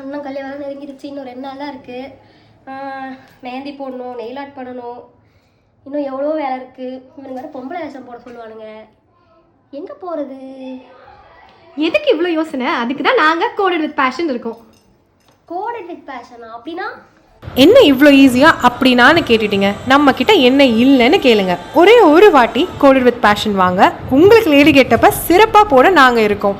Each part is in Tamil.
அண்ணன் கல்யாணம் நெருங்கிடுச்சு. இன்னும் 2 நாள் தான் இருக்குது. மெஹந்தி போடணும், நெயில் ஆர்ட் பண்ணணும், இன்னும் எவ்வளோ வேலை இருக்குது. இவனுங்க வேறு பொம்பளை வேஷம் போட சொல்லுவானுங்க. எங்கே போகிறது? எதுக்கு இவ்வளோ யோசனை? அதுக்கு தான் நாங்கள் கோடட் வித் பேஷன் இருக்கோம். கோடட் வித் பேஷனா? அப்படின்னா என்ன இவ்வளோ ஈஸியாக அப்படின்னான்னு கேட்டுட்டீங்க. நம்ம கிட்ட என்ன இல்லைன்னு கேளுங்க. ஒரே ஒரு வாட்டி கோடட் வித் பேஷன் வாங்க, உங்களுக்கு லேடி கெட்டப்ப சிறப்பாக போட நாங்கள் இருக்கோம்.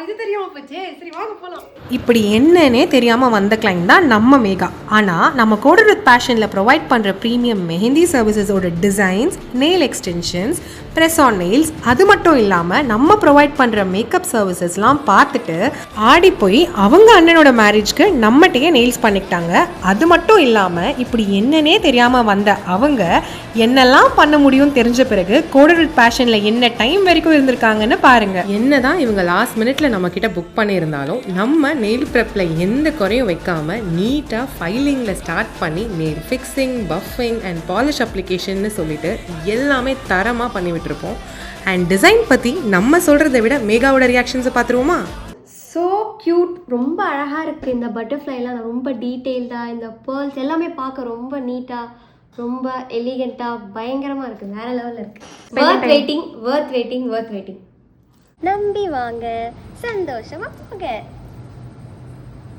இது தெரியாம போச்சே. சரி வாங்க போகலாம். இப்படி என்னன்னே தெரியாமல் வந்த கிளைண்ட் தான் நம்ம மேகா. ஆனால் நம்ம கோடட் வித் பேஷனில் ப்ரொவைட் பண்ணுற premium mehndi சர்வீசஸோட designs, nail extensions, press on nails, அது மட்டும் இல்லாமல் நம்ம ப்ரொவைட் பண்ணுற மேக்கப் சர்வீசஸ்லாம் பார்த்துட்டு ஆடி போய் அவங்க அண்ணனோட மேரேஜ்க்கு நம்மகிட்டயே நெயில்ஸ் பண்ணிக்கிட்டாங்க. அது மட்டும் இல்லாமல் இப்படி என்னன்னே தெரியாமல் வந்த அவங்க என்னெல்லாம் பண்ண முடியும்னு தெரிஞ்ச பிறகு கோடட் வித் பேஷனில் என்ன டைம் வரைக்கும் இருந்திருக்காங்கன்னு பாருங்கள். என்னதான் இவங்க லாஸ்ட் மினிட்ல நம்ம கிட்ட புக் பண்ணியிருந்தாலும் நம்ம நெயில் ப்ரெப்பில் எந்த குறையும் வைக்காம நீட்டாக ஃபைலிங்கில் ஸ்டார்ட் பண்ணி nail fixing, buffing and polish அப்ளிகேஷன்னு சொல்லிட்டு எல்லாமே தரமாக பண்ணி விட்டுருப்போம். அண்ட் டிசைன் பற்றி நம்ம சொல்கிறத விட மேகாவோட ரியாக்ஷன்ஸை பார்த்துருவோமா? ஸோ க்யூட், ரொம்ப அழகாக இருக்குது. இந்த பட்டர்ஃப்ளைலாம் ரொம்ப டீட்டெயில்டாக, இந்த பேர்ல்ஸ் எல்லாமே பார்க்க ரொம்ப நீட்டாக, ரொம்ப எலிகெண்ட்டாக, பயங்கரமாக இருக்குது. வேறு லெவலில் இருக்குது. வர்த் வெயிட்டிங். நம்பி வாங்க, சந்தோஷமாக போங்க.